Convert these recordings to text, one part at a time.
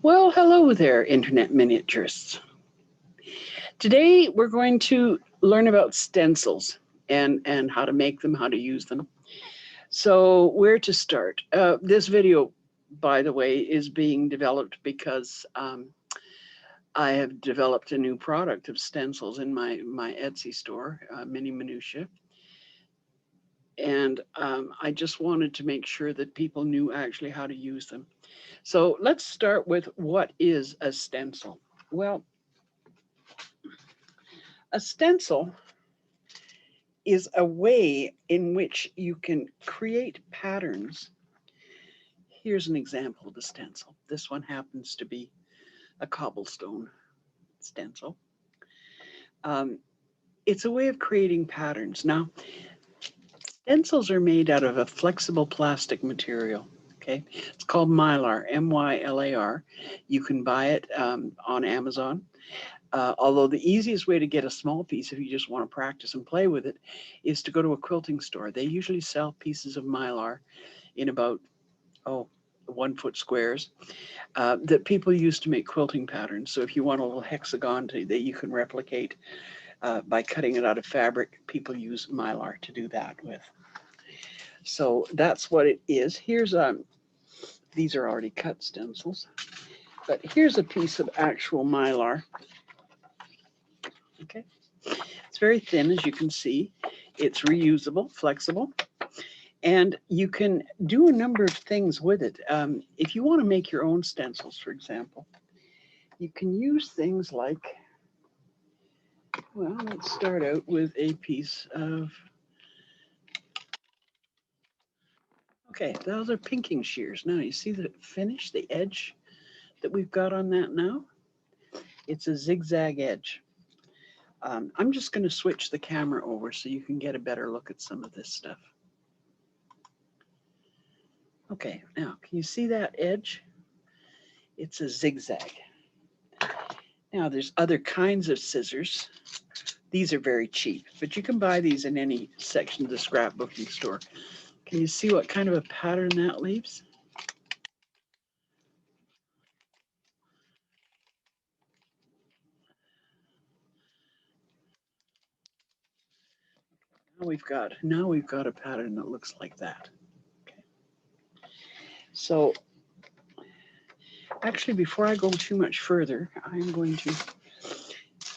Well, hello there, Internet miniaturists. Today we're going to learn about stencils and how to make them, how to use them. So where to start? This video, by the way, is being developed because I have developed a new product of stencils in my Etsy store, Mini Minutia. And I just wanted to make sure that people knew actually how to use them. So let's start with what is a stencil? Well, a stencil is a way in which you can create patterns. Here's an example of a stencil. This one happens to be a cobblestone stencil. It's a way of creating patterns. Now, stencils are made out of a flexible plastic material. Okay, it's called Mylar, M-Y-L-A-R. You can buy it on Amazon. Although the easiest way to get a small piece, if you just want to practice and play with it, is to go to a quilting store. They usually sell pieces of Mylar in about, 1 foot squares that people use to make quilting patterns. So if you want a little hexagon that you can replicate by cutting it out of fabric, people use Mylar to do that with. So that's what it is. Here's these are already cut stencils, but here's a piece of actual Mylar. Okay, it's very thin, as you can see. It's reusable, flexible, and you can do a number of things with it. If you want to make your own stencils, for example, you can use things like, well, let's start out with a piece of, okay, those are pinking shears. Now you see the finish, the edge that we've got on that now? It's a zigzag edge. I'm just going to switch the camera over so you can get a better look at some of this stuff. Okay, now can you see that edge? It's a zigzag. Now there's other kinds of scissors. These are very cheap, but you can buy these in any section of the scrapbooking store. Can you see what kind of a pattern that leaves? Now we've got a pattern that looks like that. Okay. So actually, before I go too much further, I'm going to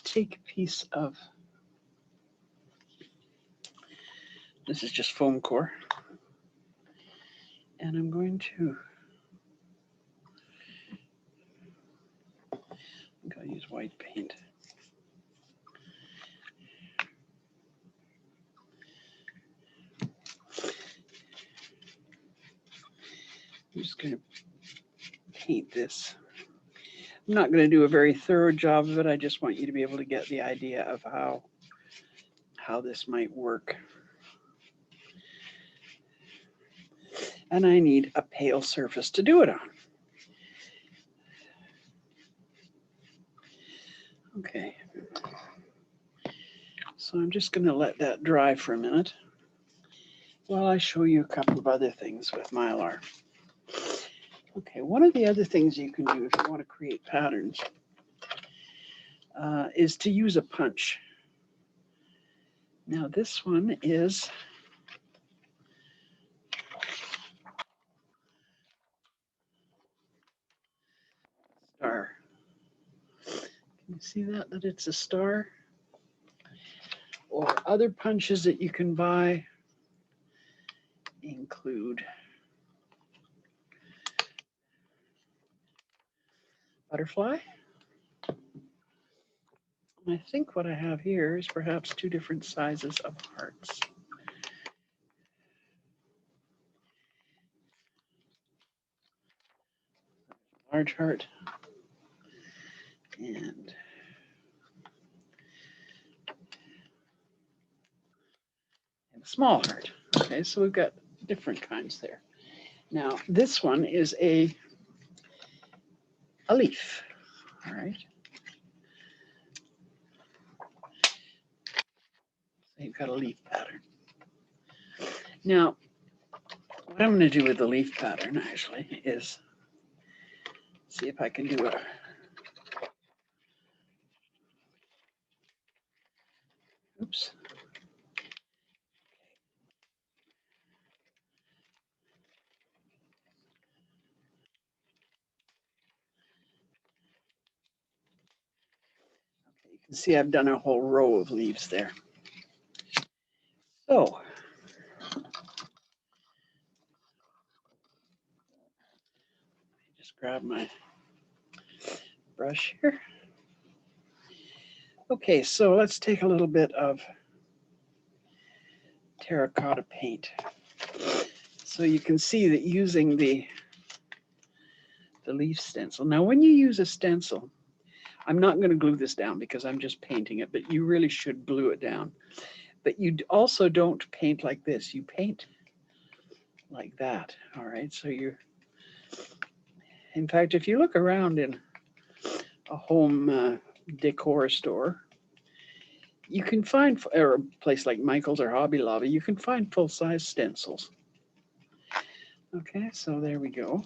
take a piece of, this is just foam core, and I'm going to use white paint. I'm just going to paint this. I'm not going to do a very thorough job of it. I just want you to be able to get the idea of how this might work. And I need a pale surface to do it on. Okay. So I'm just going to let that dry for a minute while I show you a couple of other things with Mylar. Okay, one of the other things you can do if you want to create patterns is to use a punch. Now this one is star. Can you see that it's a star? Or other punches that you can buy include butterfly. And I think what I have here is perhaps 2 different sizes of hearts. Large heart and a small heart. Okay, so we've got different kinds there. Now this one is a leaf. All right. So you've got a leaf pattern. Now, what I'm going to do with the leaf pattern actually is See if I can do it. Oops. Okay, you can see I've done a whole row of leaves there. So just grab my brush here. Okay, so let's take a little bit of terracotta paint. So you can see that using the leaf stencil. Now, when you use a stencil, I'm not going to glue this down because I'm just painting it, but you really should glue it down. But you also don't paint like this. You paint like that. All right. So in fact, if you look around in a home decor store, you can find, or a place like Michael's or Hobby Lobby, you can find full-size stencils. Okay, so there we go.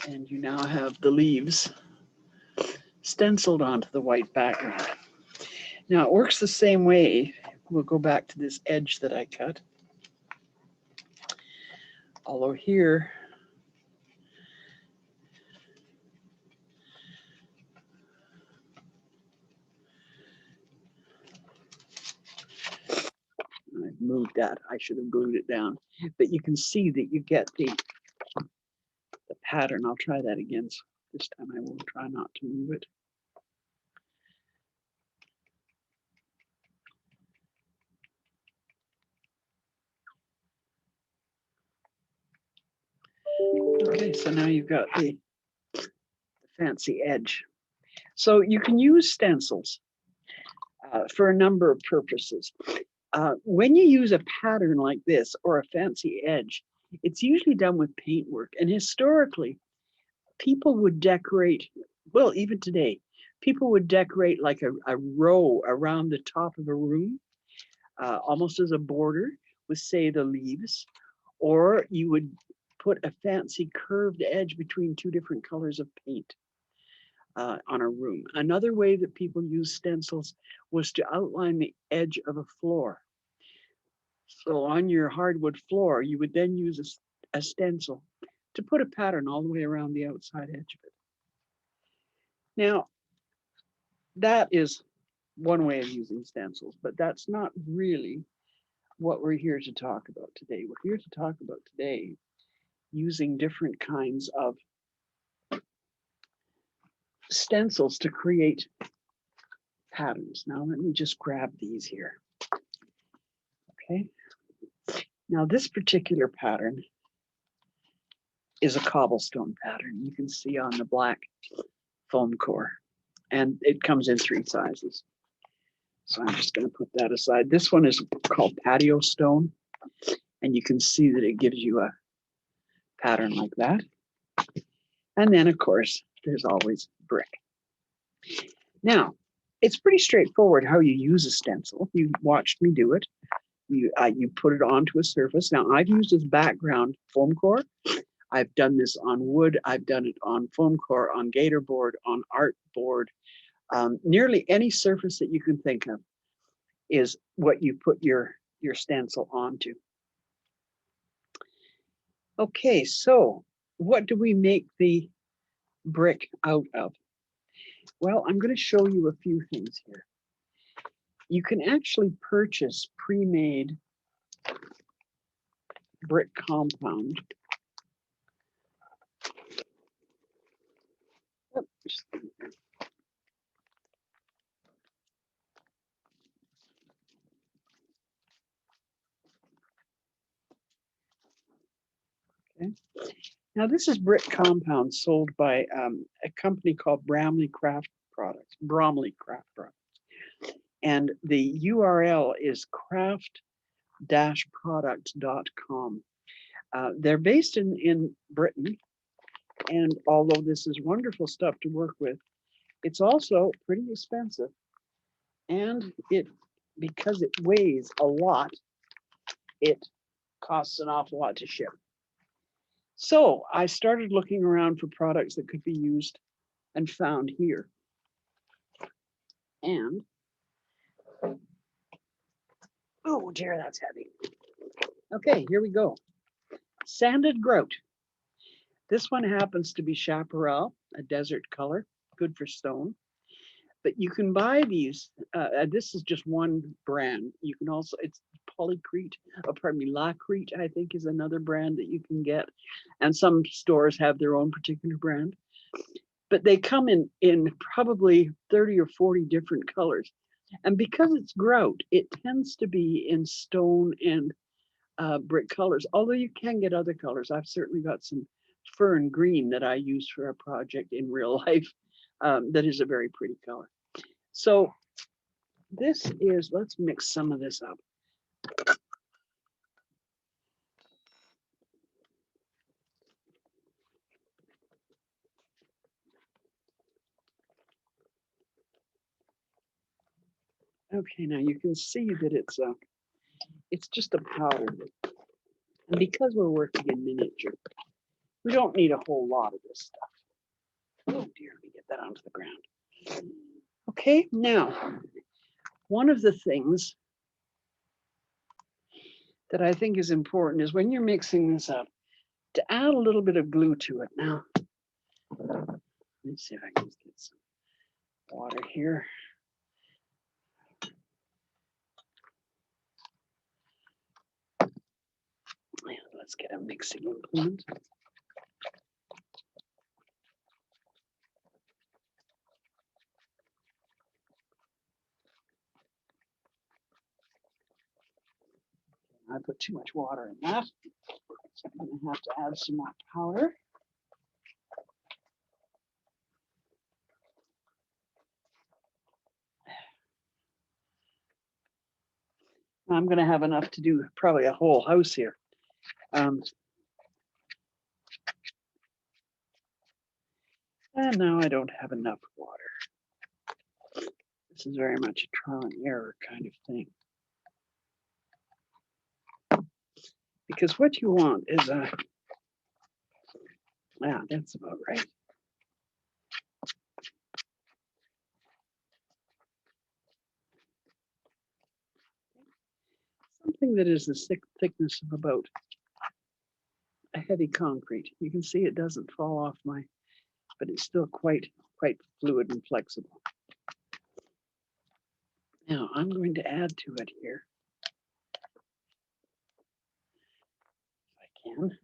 And you now have the leaves stenciled onto the white background. Now it works the same way. We'll go back to this edge that I cut. Although here, I've moved that. I should have glued it down. But you can see that you get the pattern. I'll try that again. So this time I will try not to move it. Okay, so now you've got the fancy edge. So you can use stencils for a number of purposes. When you use a pattern like this or a fancy edge, it's usually done with paintwork. And historically, people would decorate, well, even today, people would decorate like a row around the top of a room, almost as a border with, say, the leaves, or you would put a fancy curved edge between two different colors of paint on a room. Another way that people use stencils was to outline the edge of a floor. So on your hardwood floor, you would then use a stencil to put a pattern all the way around the outside edge of it. Now, that is one way of using stencils, but that's not really what we're here to talk about today. We're here to talk about today using different kinds of stencils to create patterns. Now, let me just grab these here. Okay. Now, this particular pattern is a cobblestone pattern. You can see on the black foam core, and it comes in 3 sizes. So I'm just going to put that aside. This one is called patio stone, and you can see that it gives you a pattern like that. And then, of course, there's always brick. Now, it's pretty straightforward how you use a stencil. You watched me do it. You put it onto a surface. Now, I've used as background foam core. I've done this on wood. I've done it on foam core, on gator board, on art board. Nearly any surface that you can think of is what you put your stencil onto. Okay, so what do we make the brick out of? Well, I'm going to show you a few things here. You can actually purchase pre-made brick compound. Oops. Okay. Now this is brick compound sold by a company called Bromley Craft Products. And the URL is craft-product.com. They're based in Britain, and although this is wonderful stuff to work with, it's also pretty expensive. And because it weighs a lot, it costs an awful lot to ship. So I started looking around for products that could be used and found here. And, oh dear, that's heavy. Okay, here we go. Sanded grout. This one happens to be chaparral, a desert color, good for stone. But you can buy these. This is just one brand. You can also, it's Polycrete, Lacrete, I think is another brand that you can get. And some stores have their own particular brand. But they come in probably 30 or 40 different colors. And because it's grout, it tends to be in stone and brick colors, although you can get other colors. I've certainly got some fern green that I use for a project in real life that is a very pretty color. So this is, let's mix some of this up. Okay, now you can see that it's just a powder. And because we're working in miniature, we don't need a whole lot of this stuff. Oh dear, let me get that onto the ground. Okay, now, one of the things that I think is important is when you're mixing this up, to add a little bit of glue to it. Now, let me see if I can get some water here. Let's get a mixing implement. I put too much water in that, so I'm going to have to add some more powder. I'm going to have enough to do probably a whole house here. And now I don't have enough water. This is very much a trial and error kind of thing. Because what you want is that's about right. Something that is the thickness of about a heavy concrete. You can see it doesn't fall off but it's still quite fluid and flexible. Now I'm going to add to it here, if I can.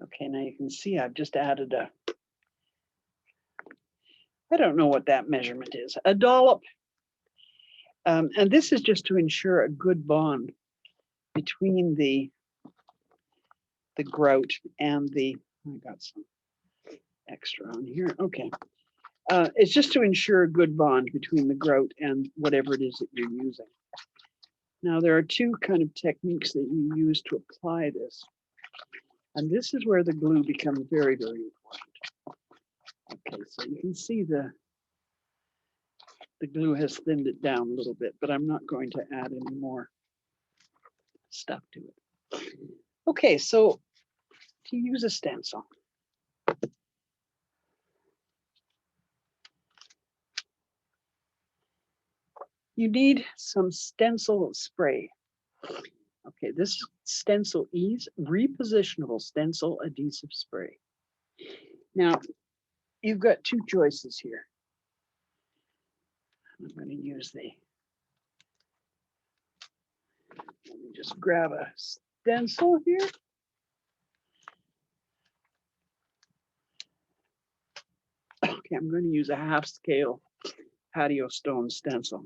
Okay, now you can see I've just added I don't know what that measurement is, a dollop. And this is just to ensure a good bond between the grout and I got some extra on here. Okay. It's just to ensure a good bond between the grout and whatever it is that you're using. Now, there are two kind of techniques that you use to apply this. And this is where the glue becomes very, very important. Okay, so you can see the glue has thinned it down a little bit, but I'm not going to add any more stuff to it. Okay, so to use a stencil, you need some Stencil Spray. Okay, this Stencil Ease Repositionable Stencil Adhesive Spray. Now, you've got two choices here. I'm going to use let me just grab a stencil here. Okay, I'm going to use a half-scale patio stone stencil.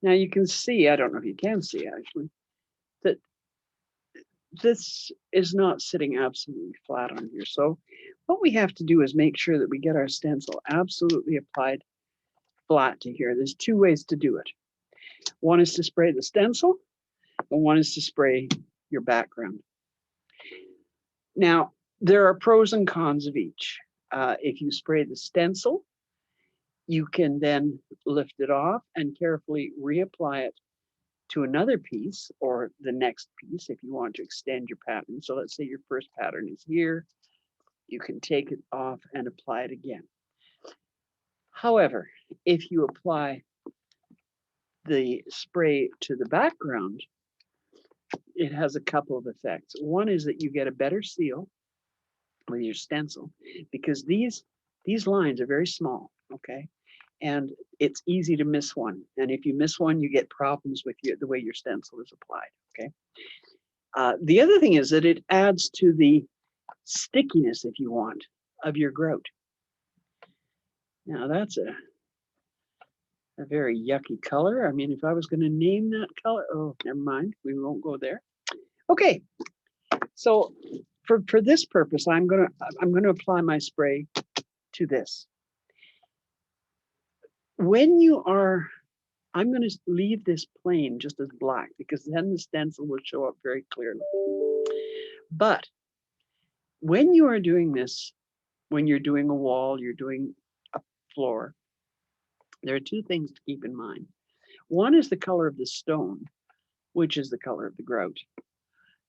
Now you can see, I don't know if you can see actually, that this is not sitting absolutely flat on here. So what we have to do is make sure that we get our stencil absolutely applied flat to here. There's two ways to do it. One is to spray the stencil, and one is to spray your background. Now, there are pros and cons of each. If you spray the stencil, You can then lift it off and carefully reapply it to another piece or the next piece if you want to extend your pattern. So let's say your first pattern is here. You can take it off and apply it again. However, if you apply the spray to the background, it has a couple of effects. One is that you get a better seal with your stencil because these lines are very small, okay? And it's easy to miss one. And if you miss one, you get problems with the way your stencil is applied, okay? The other thing is that it adds to the stickiness, if you want, of your grout. Now that's a very yucky color. I mean, if I was going to name that color, oh, never mind. We won't go there. Okay, so for this purpose, I'm gonna apply my spray to this. When you are, I'm going to leave this plain just as black because then the stencil will show up very clearly. But when you are doing this, when you're doing a wall, you're doing a floor, there are two things to keep in mind. One is the color of the stone, which is the color of the grout.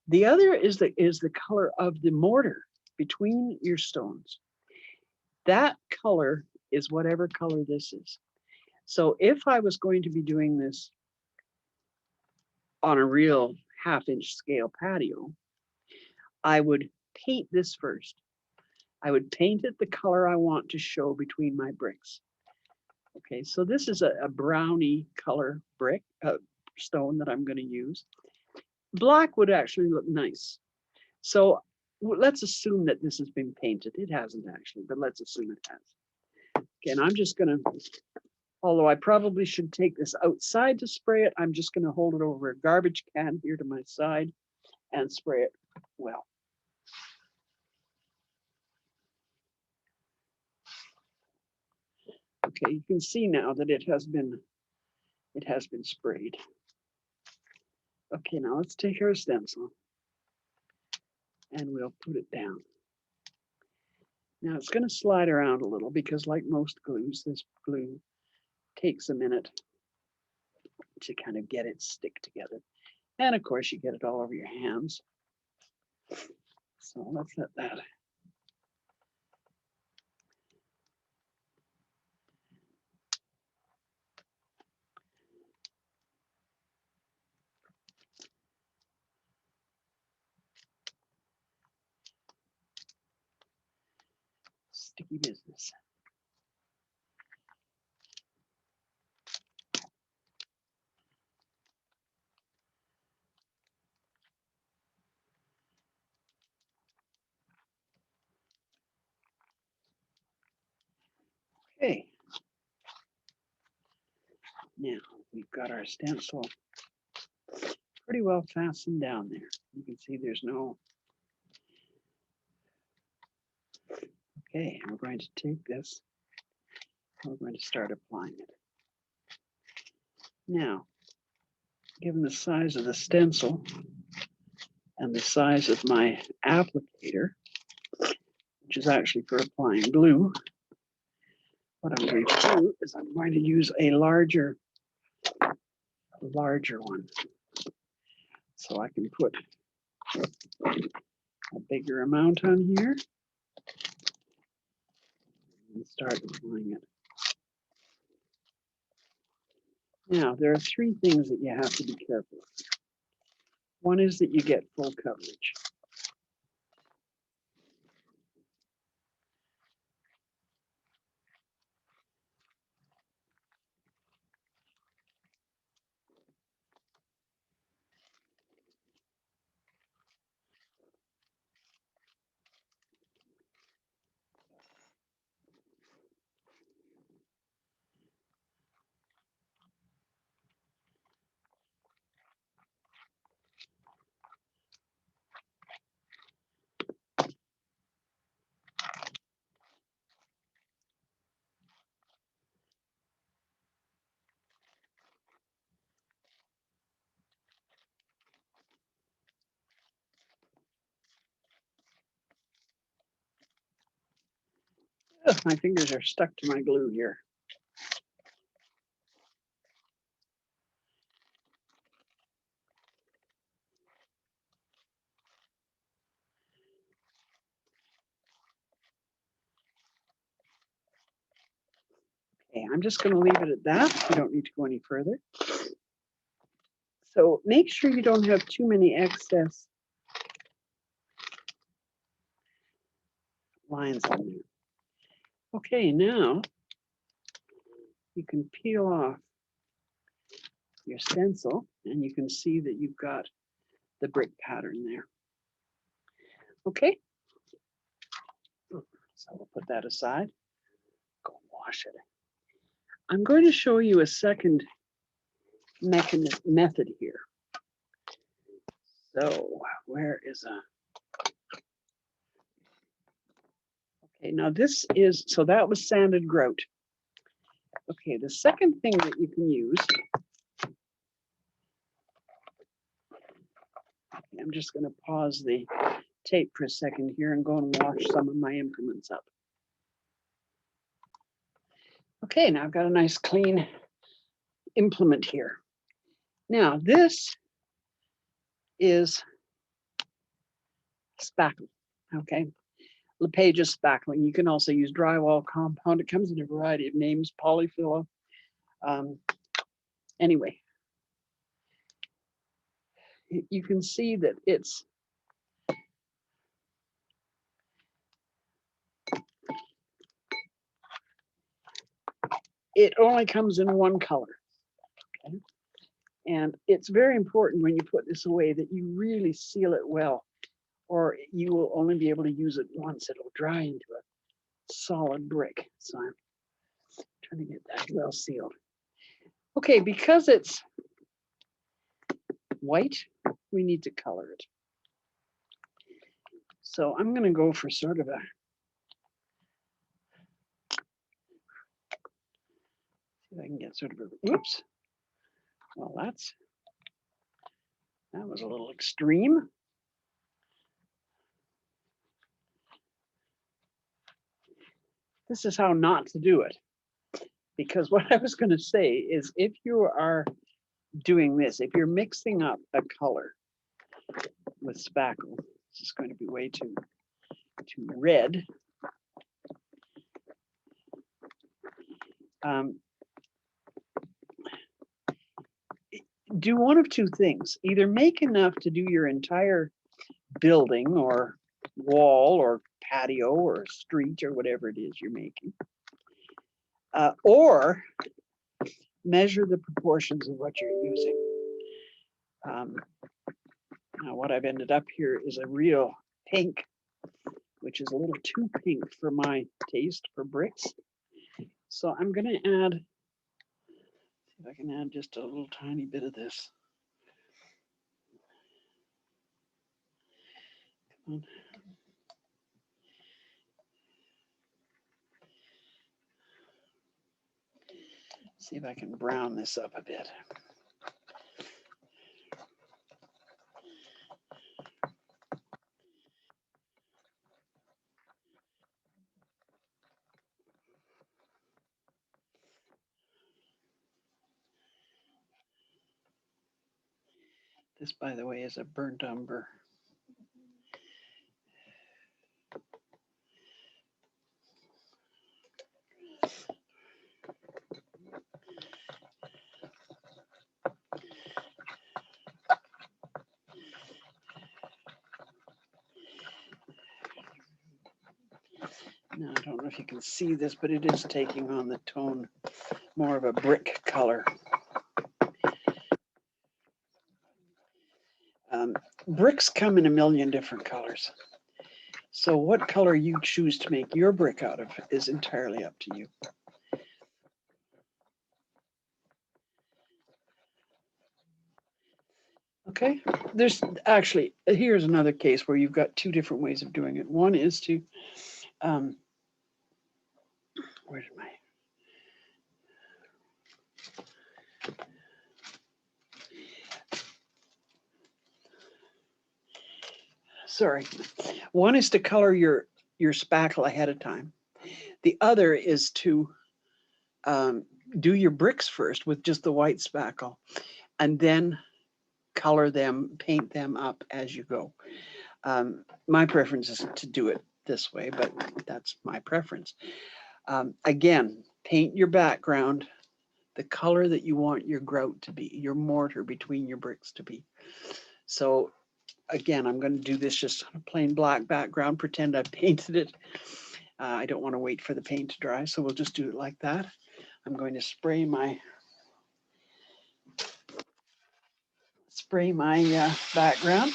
The other is the color of the mortar between your stones. That color is whatever color this is. So if I was going to be doing this on a real half-inch scale patio, I would paint this first. I would paint it the color I want to show between my bricks. Okay, so this is a brownie color brick, stone that I'm going to use. Black would actually look nice. So let's assume that this has been painted. It hasn't actually, but let's assume it has. Okay, and I'm just going to, although I probably should take this outside to spray it, I'm just going to hold it over a garbage can here to my side and spray it well. Okay, you can see now that it has been sprayed. Okay, now let's take our stencil and we'll put it down. Now it's going to slide around a little because like most glues, this glue takes a minute to kind of get it stick together. And of course you get it all over your hands. So let's let that. Sticky business. Okay. Now we've got our stencil pretty well fastened down there. You can see there's no. Okay, we're going to take this. We're going to start applying it. Now, given the size of the stencil and the size of my applicator, which is actually for applying glue, what I'm going to do is I'm going to use a larger one. So I can put a bigger amount on here and start applying it. Now, there are three things that you have to be careful of. One is that you get full coverage. Ugh, my fingers are stuck to my glue here. Okay, I'm just going to leave it at that. You don't need to go any further. So make sure you don't have too many excess lines on there. Okay, now you can peel off your stencil and you can see that you've got the brick pattern there. Okay, so we'll put that aside. Go wash it. I'm going to show you a second method here. So where is okay, now this is, so that was sanded grout. Okay, the second thing that you can use, I'm just going to pause the tape for a second here and go and wash some of my implements up. Okay, now I've got a nice clean implement here. Now this is Spackle, okay? LePage's spackling. You can also use drywall compound. It comes in a variety of names, polyfilla. Anyway, you can see that it only comes in one color. Okay? And it's very important when you put this away that you really seal it well, or you will only be able to use it once. It'll dry into a solid brick. So I'm trying to get that well sealed. Okay, because it's white, we need to color it. So I'm going to go for sort of a see if I can get sort of a, whoops. Well, that was a little extreme. This is how not to do it. Because what I was going to say is if you are doing this, if you're mixing up a color with spackle, this is going to be way too red. Do one of two things. Either make enough to do your entire building or wall or patio or street or whatever it is you're making. Or measure the proportions of what you're using. Now what I've ended up here is a real pink, which is a little too pink for my taste for bricks. So I'm going to add, see if I can add just a little tiny bit of this. Come on. See if I can brown this up a bit. This, by the way, is a burnt umber. Now, I don't know if you can see this, but it is taking on the tone more of a brick color. Bricks come in a million different colors. So what color you choose to make your brick out of is entirely up to you. Okay, there's actually, here's another case where you've got two different ways of doing it. One is to, where's my, sorry. One is to color your spackle ahead of time. The other is to do your bricks first with just the white spackle and then color them, paint them up as you go. My preference is to do it this way, but that's my preference. Again, paint your background the color that you want your grout to be, your mortar between your bricks to be. So again, I'm going to do this just on a plain black background, pretend I painted it. I don't want to wait for the paint to dry, so we'll just do it like that. I'm going to spray my background.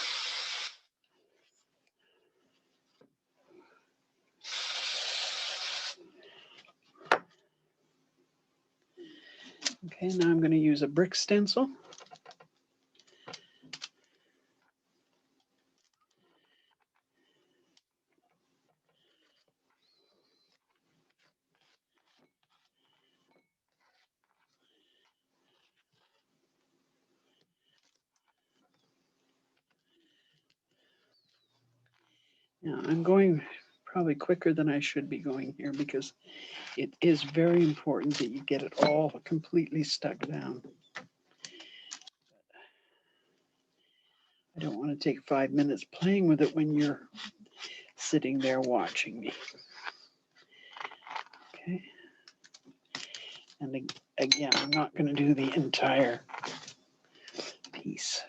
Okay, now I'm going to use a brick stencil. Now I'm going probably quicker than I should be going here because it is very important that you get it all completely stuck down. I don't want to take 5 minutes playing with it when you're sitting there watching me. Okay. And again, I'm not going to do the entire piece.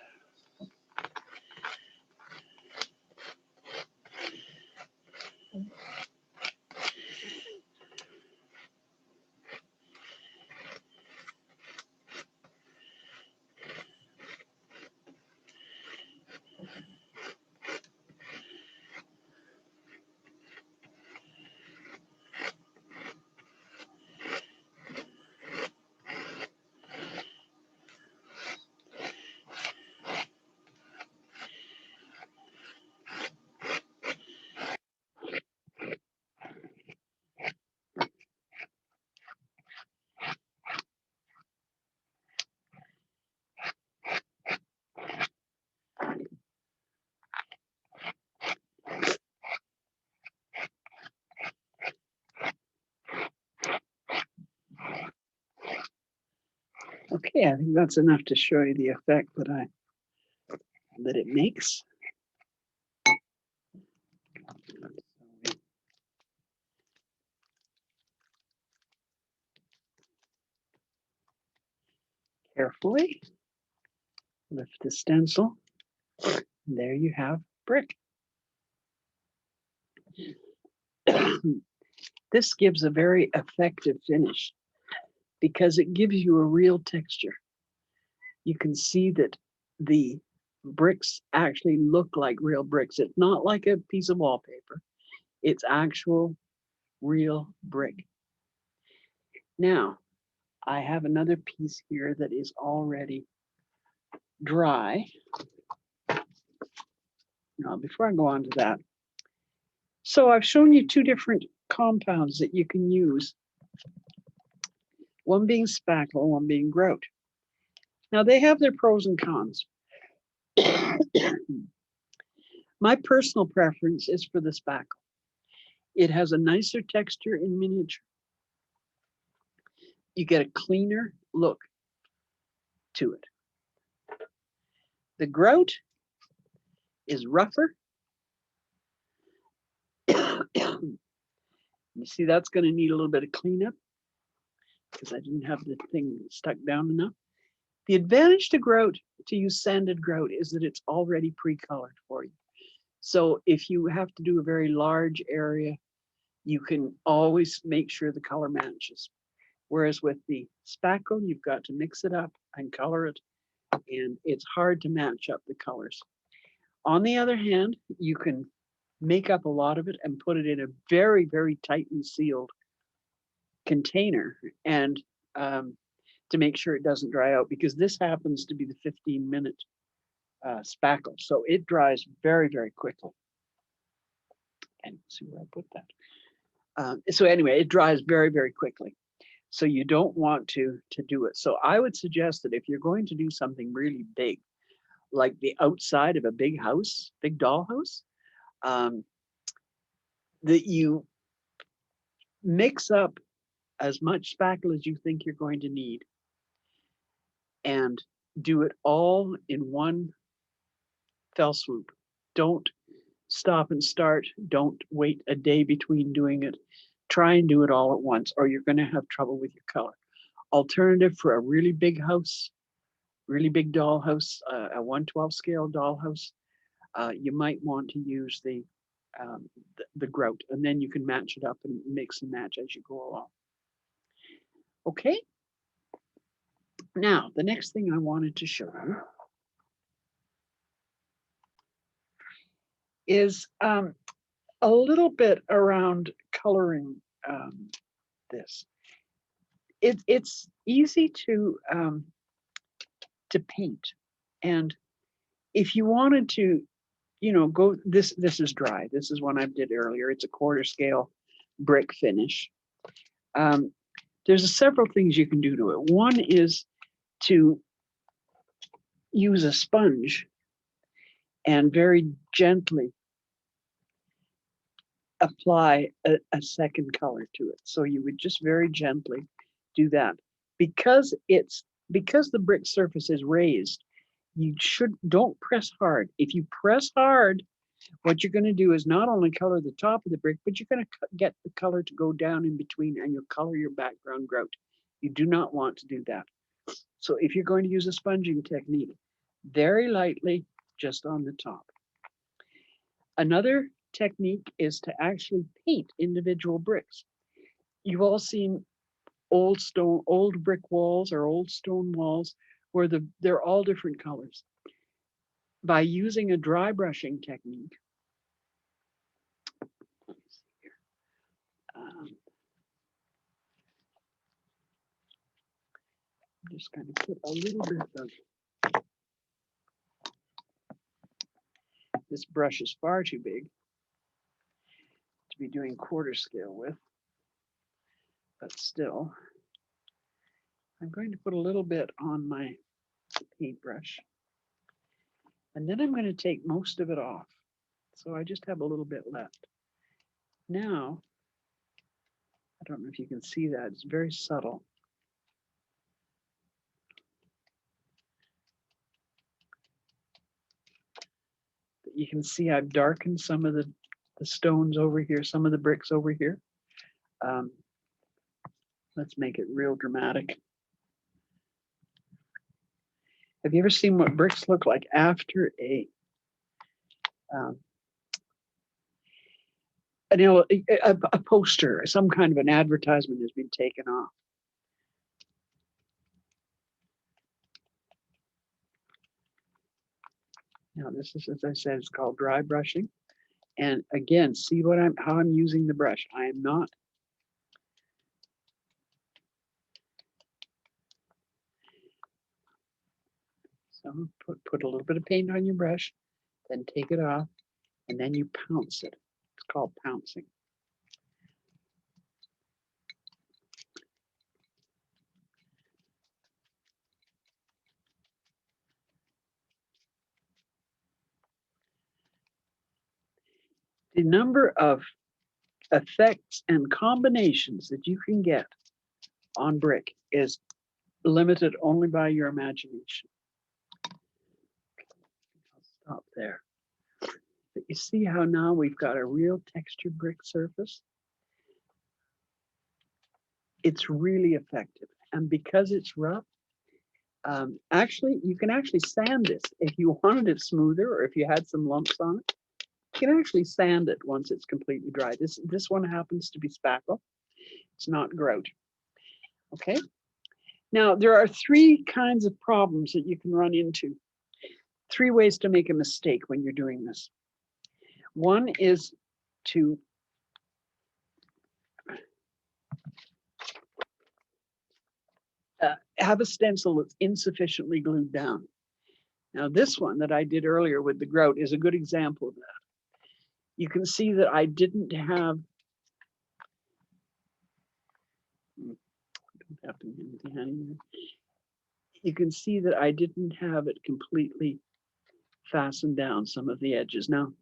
Okay, I think that's enough to show you the effect that it makes. Carefully lift the stencil. There you have brick. This gives a very effective finish because it gives you a real texture. You can see that the bricks actually look like real bricks. It's not like a piece of wallpaper. It's actual real brick. Now, I have another piece here that is already dry. Now, before I go on to that, so I've shown you two different compounds that you can use, one being spackle, one being grout. Now, they have their pros and cons. My personal preference is for the spackle. It has a nicer texture in miniature. You get a cleaner look to it. The grout is rougher. You see, that's going to need a little bit of cleanup because I didn't have the thing stuck down enough. The advantage to grout, to use sanded grout, is that it's already pre-colored for you. So if you have to do a very large area, you can always make sure the color matches. Whereas with the spackle, you've got to mix it up and color it, and it's hard to match up the colors. On the other hand, you can make up a lot of it and put it in a very, very tightly sealed container and to make sure it doesn't dry out, because this happens to be the 15-minute spackle. So it dries very, very quickly. And see where I put that. So anyway, it dries very, very quickly. So you don't want to do it. So I would suggest that if you're going to do something really big, like the outside of a big house, big dollhouse, that you mix up as much spackle as you think you're going to need and do it all in one fell swoop. Don't stop and start. Don't wait a day between doing it. try and do it all at once, or you're going to have trouble with your color. Alternative for a really big house, really big dollhouse, a 1/12 scale dollhouse, you might want to use the grout, and then you can match it up and mix and match as you go along. Okay. Now, the next thing I wanted to show you is a little bit around coloring this. It's easy to paint, and if you wanted to, go, this is dry. This is one I did earlier. It's a 1/4 scale brick finish. There's several things you can do to it. One is to use a sponge and very gently apply a second color to it. So you would just very gently do that. Because the brick surface is raised, you don't press hard. If you press hard, what you're going to do is not only color the top of the brick, but you're going to get the color to go down in between, and you'll color your background grout. You do not want to do that. So if you're going to use a sponging technique, very lightly, just on the top. Another technique is to actually paint individual bricks. You've all seen old brick walls or old stone walls where they're all different colors. By using a dry brushing technique, I'm just going to put a little bit of, this brush is far too big to be doing 1/4 scale with, but still, I'm going to put a little bit on my paintbrush, and then I'm going to take most of it off. So I just have a little bit left. Now, I don't know if you can see that, it's very subtle. You can see I've darkened some of the stones over here, some of the bricks over here. Let's make it real dramatic. Have you ever seen what bricks look like after a poster, some kind of an advertisement has been taken off? Now this is, as I said, it's called dry brushing. And again, see how I'm using the brush. I am not so put a little bit of paint on your brush, then take it off, and then you pounce it. It's called pouncing. The number of effects and combinations that you can get on brick is limited only by your imagination. I'll stop there. But you see how now we've got a real textured brick surface? It's really effective. And because it's rough, actually, you can actually sand this. If you wanted it smoother, or if you had some lumps on it, you can actually sand it once it's completely dry. This one happens to be spackle. It's not grout. Okay. Now, there are 3 kinds of problems that you can run into. 3 ways to make a mistake when you're doing this. One is to have a stencil that's insufficiently glued down. Now, this one that I did earlier with the grout is a good example of that. You can see that I didn't have, you can see that I didn't have it completely fastened down some of the edges. Now,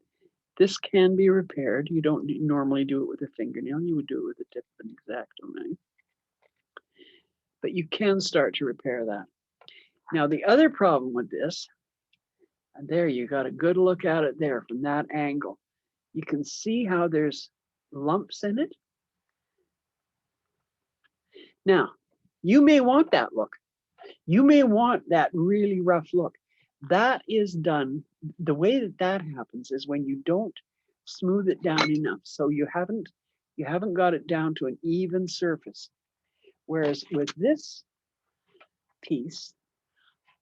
this can be repaired. You don't normally do it with a fingernail. You would do it with the tip of an X-Acto knife. But you can start to repair that. Now, the other problem with this, and there you got a good look at it there from that angle. You can see how there's lumps in it. Now, you may want that look. You may want that really rough look. That is done, the way that that happens is when you don't smooth it down enough. So you haven't got it down to an even surface. Whereas with this piece,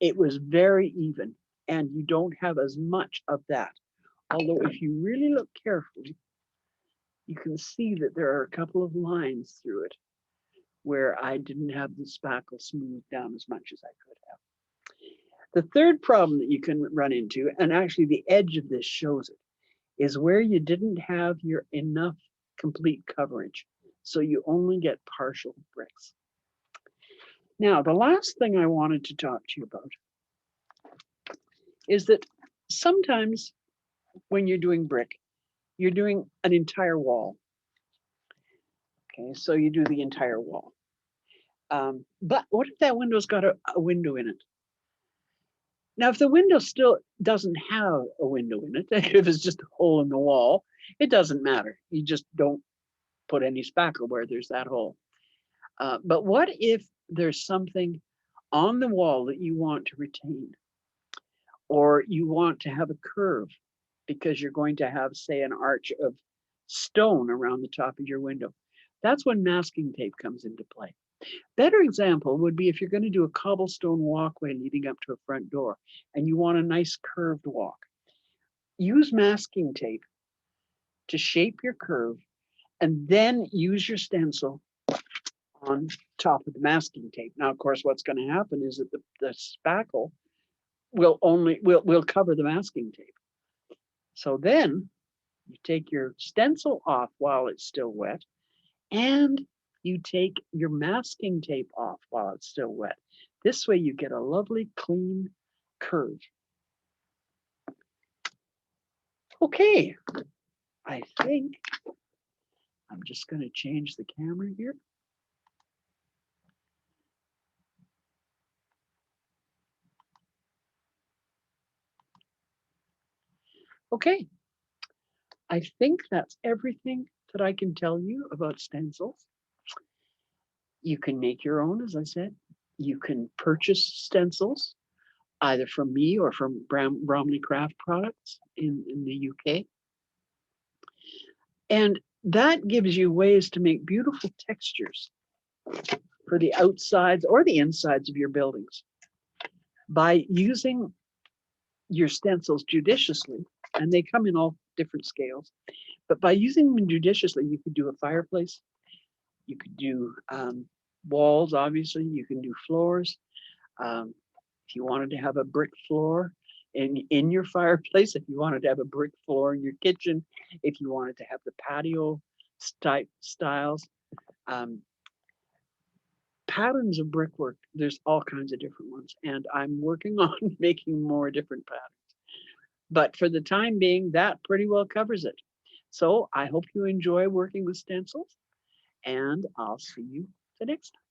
it was very even and you don't have as much of that. Although if you really look carefully, you can see that there are a couple of lines through it where I didn't have the spackle smoothed down as much as I could have. The third problem that you can run into, and actually the edge of this shows it, is where you didn't have your enough complete coverage. So you only get partial bricks. Now, the last thing I wanted to talk to you about is that sometimes when you're doing brick, you're doing an entire wall. Okay, so you do the entire wall. But what if that window's got a window in it? Now, if the window still doesn't have a window in it, if it's just a hole in the wall, it doesn't matter. You just don't put any spackle where there's that hole. But what if there's something on the wall that you want to retain, or you want to have a curve because you're going to have, say, an arch of stone around the top of your window? That's when masking tape comes into play. Better example would be if you're going to do a cobblestone walkway leading up to a front door and you want a nice curved walk. Use masking tape to shape your curve and then use your stencil on top of the masking tape. Now, of course, what's going to happen is that the spackle will cover the masking tape. So then you take your stencil off while it's still wet, and you take your masking tape off while it's still wet. This way you get a lovely clean curve. Okay, I think I'm just going to change the camera here. Okay, I think that's everything that I can tell you about stencils. You can make your own, as I said. You can purchase stencils either from me or from Bromley Craft Products in the UK. And that gives you ways to make beautiful textures for the outsides or the insides of your buildings by using your stencils judiciously. And they come in all different scales, but by using them judiciously, you could do a fireplace, you could do walls, obviously, you can do floors. If you wanted to have a brick floor in your fireplace, if you wanted to have a brick floor in your kitchen, if you wanted to have the patio type styles, patterns of brickwork, there's all kinds of different ones. And I'm working on making more different patterns. But for the time being, that pretty well covers it. So I hope you enjoy working with stencils, and I'll see you the next time.